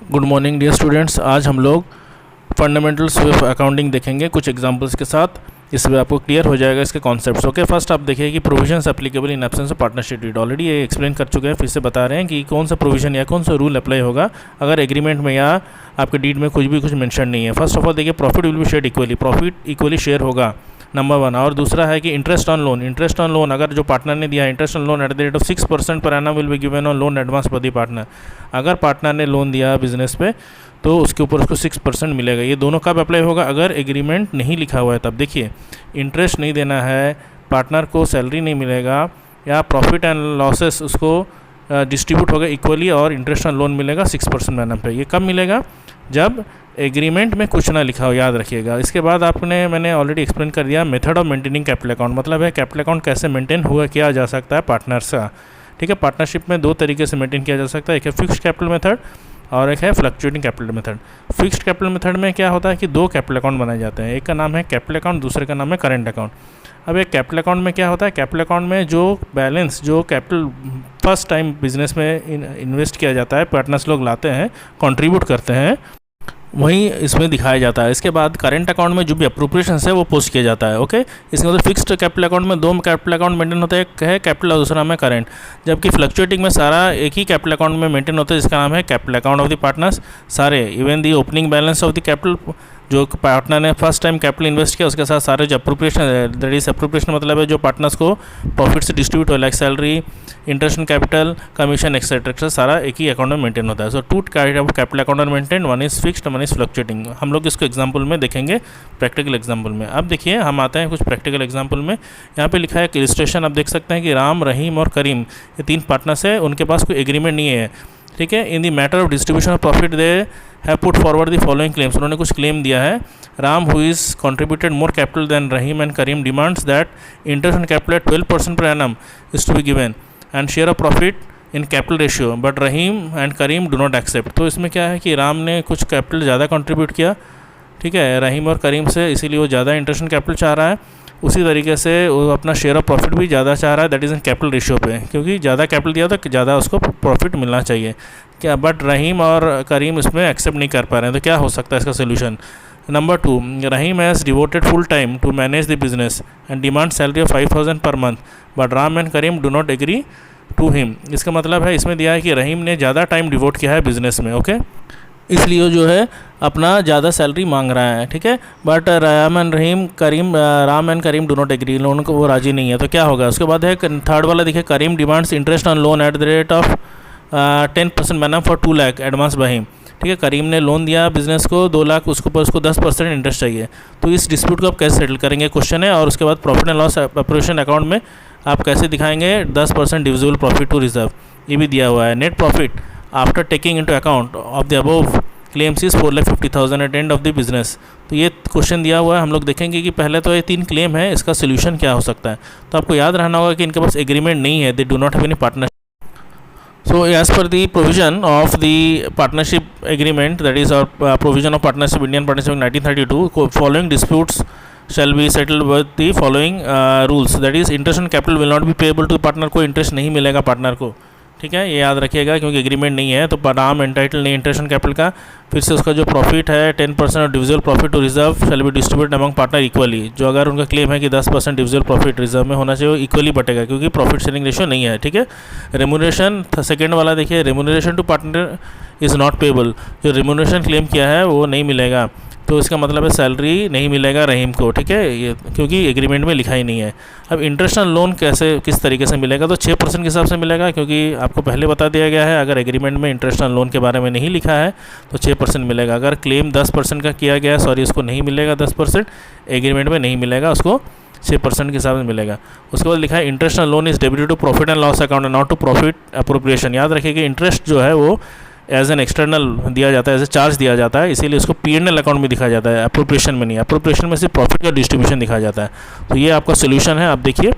Good morning dear students. आज हम लोग फंडामेंटल्स ऑफ अकाउंटिंग देखेंगे कुछ एग्जांपल्स के साथ। इसमें आपको क्लियर हो जाएगा इसके कॉन्सेप्ट्स। ओके, फर्स्ट आप देखिए कि provisions applicable in absence of partnership deed. Already ये एक्सप्लेन कर चुके हैं, फिर से बता रहे हैं कि कौन सा प्रोविजन या कौन सा रूल अप्लाई होगा अगर एग्रीमेंट में या आपके डीड में कुछ मेंशन नहीं है। फर्स्ट ऑफ ऑल देखिए, profit will be shared equally, profit equally share होगा, नंबर 1। और दूसरा है कि interest on loan, interest on loan अगर जो पार्टनर ने दिया interest on loan at the rate of 6% per annum will be given on loan advance for the partner. अगर पार्टनर ने लोन दिया बिजनेस पे तो उसके ऊपर उसको 6% मिलेगा। ये दोनों कब अप्लाई होगा? अगर एग्रीमेंट नहीं लिखा हुआ है तब। देखिए, इंटरेस्ट नहीं देना है, पार्टनर को सैलरी नहीं मिलेगा, या प्रॉफिट एंड लॉसेस उसको डिस्ट्रीब्यूट होगा इक्वली और इंटरेस्ट ऑन लोन मिलेगा 6% एनम पे। ये कब मिलेगा? जब एग्रीमेंट में कुछ ना लिखा हो, याद रखिएगा। इसके बाद मैंने ऑलरेडी एक्सप्लेन कर दिया method of maintaining capital account, मतलब है कैपिटल अकाउंट कैसे मेंटेन हुआ किया जा सकता है पार्टनर्स का। ठीक है, पार्टनरशिप में दो तरीके से मेंटेन किया जा सकता है, एक है फिक्स्ड कैपिटल मेथड और एक है fluctuating capital method. Fixed capital method में क्या होता है कि दो कैपिटल अकाउंट बनाए जाते हैं, एक का नाम है कैपिटल अकाउंट, दूसरे का नाम है करेंट अकाउंट। अब एक कैपिटल अकाउंट में क्या होता है, कैपिटल अकाउंट में जो बैलेंस जो कैपिटल फर्स्ट टाइम बिजनेस में इन्वेस्ट किया जाता है, पार्टनर्स लोग लाते हैं, कंट्रीब्यूट करते हैं, वही इसमें दिखाया जाता है। इसके बाद करेंट अकाउंट में जो भी अप्रोप्रिएशंस है वो पोस्ट किया जाता है। ओके, इसके मतलब फिक्स्ड कैपिटल अकाउंट में दो कैपिटल अकाउंट मेंटेन होता है, एक है कैपिटल और दूसरा नाम है करेंट। जबकि फ्लक्चुएटिंग में सारा एक ही कैपिटल अकाउंट में मेंटेन होता है जिसका नाम है capital account of the partners. सारे even the opening balance of the capital, जो पार्टनर ने फर्स्ट टाइम कैपिटल इन्वेस्ट किया उसके साथ सारे जो अप्रोप्रिएशन, दैट इज अप्रोप्रिएशन मतलब है जो पार्टनर्स को प्रॉफिट से डिस्ट्रीब्यूट हो, like salary, interest capital, commission etcetera, सारा एक ही अकाउंट में मेंटेन होता है। So two kind of capital account are maintain, one is fixed, one is fluctuating. हम लोग इसको एग्जाम्पल में देखेंगे, प्रैक्टिकल एग्जाम्पल में। अब देखिए, हम आते हैं कुछ प्रैक्टिकल एग्जाम्पल में। यहाँ पे लिखा है इलस्ट्रेशन, आप देख सकते हैं कि राम, रहीम और करीम ये तीन पार्टनर्स है, उनके पास कोई एग्रीमेंट नहीं है। ठीक है, in the matter of distribution of profit they have put forward the following claims. उन्होंने कुछ क्लेम दिया है। Ram, who is contributed more capital than Rahim and Karim, demands that interest on capital at 12% per annum is to be given and share of profit in capital ratio, but Rahim and Karim do not accept. तो इसमें क्या है कि राम ने कुछ capital ज़्यादा contribute किया, ठीक है, रहीम और करीम से, इसीलिए वो ज़्यादा इंटरेस्ट ऑन कैपिटल चाह रहा है। उसी तरीके से वो अपना शेयर ऑफ प्रॉफिट भी ज़्यादा चाह रहा है, that is in capital ratio पे, क्योंकि ज़्यादा कैपिटल दिया तो ज़्यादा उसको प्रॉफिट मिलना चाहिए क्या। बट रहीम और करीम इसमें एक्सेप्ट नहीं कर पा रहे हैं। तो क्या हो सकता है इसका solution? Number 2, Rahim has devoted full time to manage the business and demand salary of 5000 per month, but Ram and Karim do not agree to him. इसका मतलब है इसमें दिया है कि रहीम ने ज़्यादा टाइम डिवोट किया है बिजनेस में, ओके, इसलिए जो है अपना ज़्यादा सैलरी मांग रहा है। ठीक है, but Ram and Karim do not agree, loan को वो राजी नहीं है। तो क्या होगा? उसके बाद है थर्ड वाला, देखिए, Karim demands interest on loan at the rate of 10% annum for 2 lakh advance by him. ठीक है, करीम ने लोन दिया बिजनेस को 2 लाख, उसके ऊपर उसको 10% इंटरेस्ट चाहिए। तो इस डिस्प्यूट को आप कैसे सेटल करेंगे, क्वेश्चन है। और उसके बाद profit and loss appropriation account में आप कैसे दिखाएंगे 10% डिविजिबल प्रॉफिट टू रिजर्व, ये भी दिया हुआ है। Net profit after taking into account of the above claims is 4,50,000 at end of the business. तो ये क्वेश्चन दिया हुआ है। हम लोग देखेंगे कि पहले तो ये 3 क्लेम है, इसका सोल्यूशन क्या हो सकता है। तो आपको याद रहना होगा कि इनके पास एग्रीमेंट नहीं है, they do not have any partnership. So as per the provision of the partnership agreement, that is our provision of partnership, Indian Partnership in 1932, following disputes shall be settled with the following rules, that is interest on capital will not be payable to partner, को interest नहीं मिलेगा partner को। ठीक है, ये याद रखिएगा, क्योंकि एग्रीमेंट नहीं है तो राम एंटाइटल नहीं इंटरेस्ट ऑन कैपिटल का। फिर से उसका जो प्रॉफिट है 10% of divisible profit to reserve shall be distributed among partner equally. जो अगर उनका क्लेम है कि 10% डिविजिबल प्रॉफिट रिजर्व में होना चाहिए, वो इक्वली बटेगा, क्योंकि प्रॉफिट शेयरिंग रेशियो नहीं है। ठीक है, रेम्यूनरेशन सेकेंड वाला देखिए, remuneration to partner is not payable, जो रेम्यूनरेशन क्लेम किया है वो नहीं मिलेगा। तो इसका मतलब है सैलरी नहीं मिलेगा रहीम को। ठीक है, ये क्योंकि एग्रीमेंट में लिखा ही नहीं है। अब इंटरेस्ट ऑन लोन किस तरीके से मिलेगा? तो 6% के हिसाब से मिलेगा, क्योंकि आपको पहले बता दिया गया है अगर एग्रीमेंट में इंटरेस्ट ऑन लोन के बारे में नहीं लिखा है तो 6% मिलेगा। अगर क्लेम 10% का किया गया है, सॉरी, उसको नहीं मिलेगा 10%, एग्रीमेंट में नहीं मिलेगा, उसको 6% के हिसाब से मिलेगा। उसके बाद लिखा है interest on loan is debited to profit and loss account, not to profit appropriation. याद रखिए कि इंटरेस्ट जो है वो एज एन एक्सटर्नल दिया जाता है, एज ए चार्ज दिया जाता है, इसीलिए उसको P&L अकाउंट में दिखाया जाता है, अप्रोप्रिएशन में नहीं। अप्रोप्रिएशन में सिर्फ प्रॉफिट का डिस्ट्रीब्यूशन दिखाया जाता है। तो ये आपका सोल्यूशन है। आप देखिए,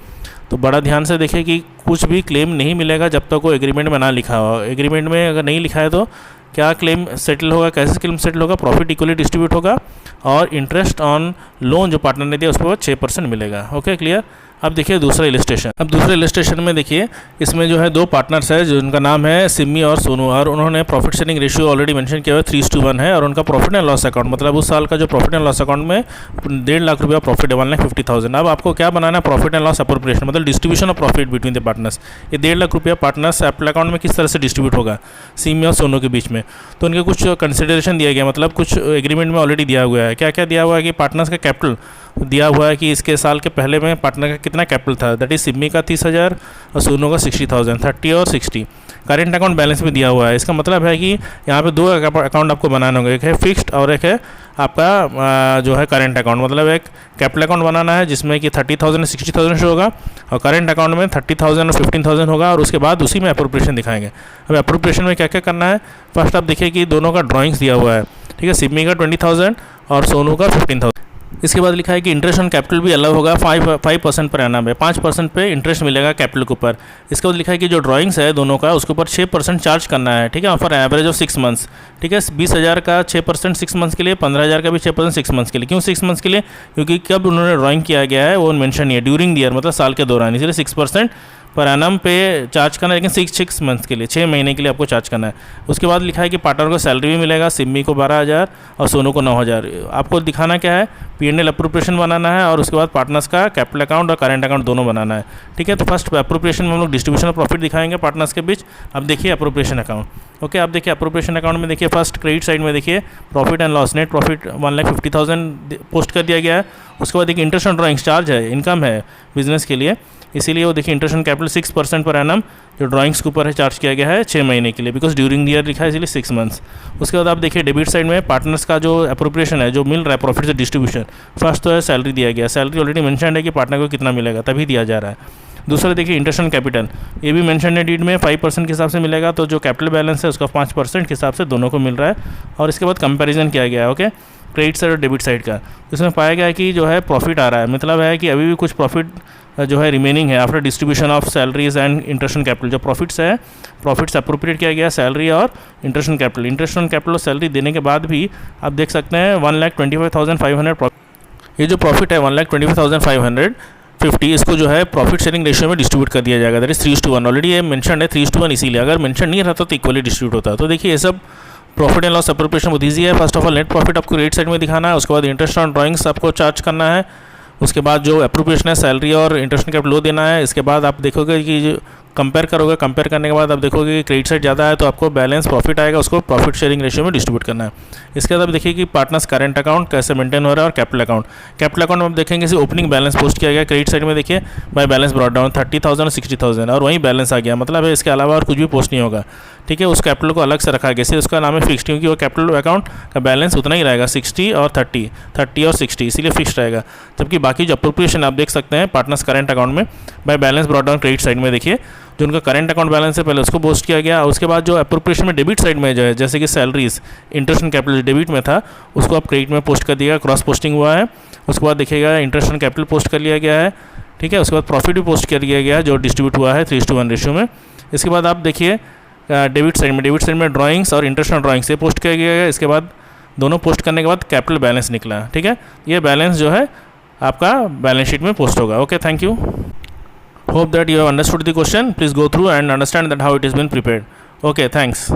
तो बड़ा ध्यान से देखिए कि कुछ भी क्लेम नहीं मिलेगा जब तक वो एग्रीमेंट में ना लिखा हो। एग्रीमेंट में अगर नहीं लिखा है तो क्या क्लेम सेटल होगा, कैसे क्लेम सेटल होगा? प्रॉफिट इक्वली डिस्ट्रीब्यूट होगा और इंटरेस्ट ऑन लोन जो पार्टनर ने दिया उस पर 6% मिलेगा। Okay, clear. अब देखिए दूसरा इलस्ट्रेशन। अब दूसरे इलस्ट्रेशन में देखिए इसमें जो है दो पार्टनर्स है जिनका नाम है सिमी और सोनू, और उन्होंने profit sharing ratio already mention किया हुआ 3:1 है, और उनका प्रॉफिट एंड लॉस अकाउंट मतलब उस साल का जो प्रॉफिट एंड लॉस अकाउंट में 1.5 लाख रुपया प्रॉफिट है, 1,50,000। अब आपको क्या बनाना है, प्रॉफिट एंड लॉस अप्रोप्रिएशन मतलब distribution of profit between the partners. ये 1.5 लाख रुपया पार्टनर्स एप्पल अकाउंट में किस तरह से डिस्ट्रीब्यूट होगा सिमी और सोनू के बीच में। तो उनके कुछ कंसिडरेशन दिया गया, मतलब कुछ एग्रीमेंट में ऑलरेडी दिया हुआ है। क्या क्या दिया हुआ है कि पार्टनर्स का कैपिटल दिया हुआ है कि इसके साल के पहले में पार्टनर का कितना कैपिटल था, दैट इज सिमी का 30,000 और सोनू का 60,000, 30 और 60। करेंट अकाउंट बैलेंस भी दिया हुआ है। इसका मतलब है कि यहाँ पे दो अकाउंट आपको बनाना होगा, एक है फिक्स्ड और एक है आपका जो है करेंट अकाउंट। मतलब एक कैपिटल अकाउंट बनाना है जिसमें कि 30,000 और 60,000 शो होगा, और करेंट अकाउंट में 30,000 और 15,000 होगा, और उसके बाद उसी में अप्रोप्रिएशन दिखाएंगे। अब अप्रोप्रिएशन में क्या क्या करना है, फर्स्ट आप देखिए कि दोनों का ड्राइंग्स दिया हुआ है, ठीक है, सिमी का 20,000 और सोनू का 15,000। इसके बाद लिखा है कि इंटरेस्ट ऑन कैपिटल भी अलग होगा 5% पर एनम है, 5% पे इंटरेस्ट मिलेगा कैपिटल के ऊपर। इसके बाद लिखा है कि जो ड्राइंग्स है दोनों का उसके ऊपर 6% चार्ज करना है, ठीक है, फॉर एवरेज ऑफ 6 मंथ्स, ठीक है। 20,000 का 6% 6 मंथ्स के लिए, 15,000 का भी 6% 6 मंथ्स के लिए। क्यों 6 मंथ्स के लिए, क्योंकि कब उन्होंने ड्राइंग किया गया है वो मेंशन नहीं है, ड्यूरिंग द ईयर मतलब साल के दौरान, इसलिए 6% पर एनम पे चार्ज करना है, लेकिन 6 मंथ्स के लिए, 6 महीने के लिए आपको चार्ज करना है। उसके बाद लिखा है कि पार्टनर को सैलरी भी मिलेगा, सिमी को 12,000 और सोनू को 9,000। आपको दिखाना क्या है, P&L अप्रोप्रिएशन बनाना है, और उसके बाद पार्टनर्स का कैपिटल अकाउंट और करेंट अकाउंट दोनों बनाना है, ठीक है। तो फर्स्ट अप्रोप्रिएशन में हम लोग डिस्ट्रीब्यूशन ऑफ प्रॉफिट दिखाएंगे पार्टनर्स के बीच। अब देखिए अप्रोप्रिएशन अकाउंट, ओके। आप देखिए अप्रोप्रिएशन अकाउंट में देखिए फर्स्ट क्रेडिट साइड में देखिए profit and loss, net profit 1,50,000 post कर दिया गया है। उसके बाद देखिए इंटरेस्ट ऑन ड्राइंग्स चार्ज है, इनकम है बिजनेस के लिए, इसीलिए वो देखिए interest on capital 6% per annum जो ड्राइंग्स के ऊपर है चार्ज किया गया है 6 महीने के लिए, बिकॉज ड्यूरिंग द ईयर लिखा है इसलिए 6 मंथ्स। उसके बाद आप देखिए डेबिट साइड में पार्टनर्स का जो अप्रोप्रिएशन है जो मिल रहा है प्रॉफिट से डिस्ट्रीब्यूशन, फर्स्ट तो है सैलरी दिया गया, सैलरी ऑलरेडी मेंशन है कि पार्टनर को कितना मिलेगा तभी दिया जा रहा है। दूसरा देखिए इंटरेस्ट ऑन कैपिटल, ये भी मेंशन है डीड में 5% के हिसाब से मिलेगा, तो जो कैपिटल बैलेंस है उसका 5% के हिसाब से दोनों को मिल रहा है। और इसके बाद कंपैरिजन किया गया है, ओके, क्रेडिट साइड और डेबिट साइड का। इसमें पाया गया है कि जो है प्रॉफिट आ रहा है, मतलब है कि अभी भी कुछ प्रॉफिट जो है रिमेनिंग है after distribution of salaries and interest on capital. जो प्रॉफिट्स है, प्रॉफिट्स अप्रोप्रिएट किया गया सैलरी और interest on capital. Interest on capital और सैलरी देने के बाद भी आप देख सकते हैं 1,25,500। ये जो प्रॉफिट है 1,25,550, इसको जो है प्रॉफिट शेयरिंग रेशियो में डिस्ट्रीब्यूट कर दिया जाएगा, दैट इज 3:1। ऑलरेडी ये मेंशन है 3:1, इसीलिए अगर मेंशन नहीं रहता तो इक्वली डिस्ट्रीब्यूट होता है। तो देखिए ये सब प्रॉफिट एंड लॉस अप्रोप्रिएशन बहुत ईजी है। First of all net profit आपको क्रेडिट साइड में दिखाना है, उसके बाद इंटरेस्ट ऑन ड्राइंग्स आपको चार्ज करना है, उसके बाद जो अप्रोप्रिएशन है सैलरी और इंटरेस्ट ऑन कैपिटल देना है। इसके बाद आप देखोगे कि कंपेयर करोगे, कंपेयर करने के बाद आप देखोगे कि क्रेडिट साइड ज़्यादा है तो आपको बैलेंस प्रॉफिट आएगा, उसको प्रॉफिट शेयरिंग रेशियो में डिस्ट्रीब्यूट करना है। इसके बाद आप देखिए कि पार्टनर्स करेंट अकाउंट कैसे मेंटेन हो रहा है और कैपिटल अकाउंट। कैपिटल अकाउंट में आप देखेंगे कि ओपनिंग बैलेंस पोस्ट किया गया, क्रेडिट साइड में देखिए बाय बैलेंस ब्रॉट डाउन 30,000 और 60,000, और वहीं बैलेंस आ गया, मतलब है इसके अलावा और कुछ भी पोस्ट नहीं होगा, ठीक है। उस कैपिटल को अलग से रखा गया, इसलिए उसका नाम है फिक्स्ड, क्योंकि वो कैपिटल अकाउंट का बैलेंस उतना ही रहेगा 60 और 30, इसीलिए फिक्स्ड रहेगा। जबकि बाकी जो अप्रोप्रिएशन आप देख सकते हैं पार्टनर्स करेंट अकाउंट में by balance brought down credit side में देखिए जो उनका करंट अकाउंट बैलेंस है पहले उसको पोस्ट किया गया, उसके बाद जो अप्रोप्रिएशन में डेबिट साइड में जो है जैसे कि salaries interest on capital debit में था उसको आप क्रेडिट में पोस्ट कर दिया, क्रॉस पोस्टिंग हुआ है। उसके बाद देखिएगा इंटरेस्ट ऑन कैपिटल पोस्ट कर लिया गया है, ठीक है। उसके बाद प्रॉफिट भी पोस्ट कर दिया गया है जो डिस्ट्रीब्यूट हुआ है 3:1 रेशियो में। इसके बाद आप देखिए डेबिट साइड में ड्राइंग्स और इंटरेस्ट ऑन ड्राइंग्स ये पोस्ट किया गया है। इसके बाद दोनों पोस्ट करने के बाद कैपिटल बैलेंस निकला, ठीक है। ये बैलेंस जो है आपका बैलेंस शीट में पोस्ट होगा। Okay, thank you. Hope that you have understood the question. Please go through and understand that how it has been prepared. Okay, thanks.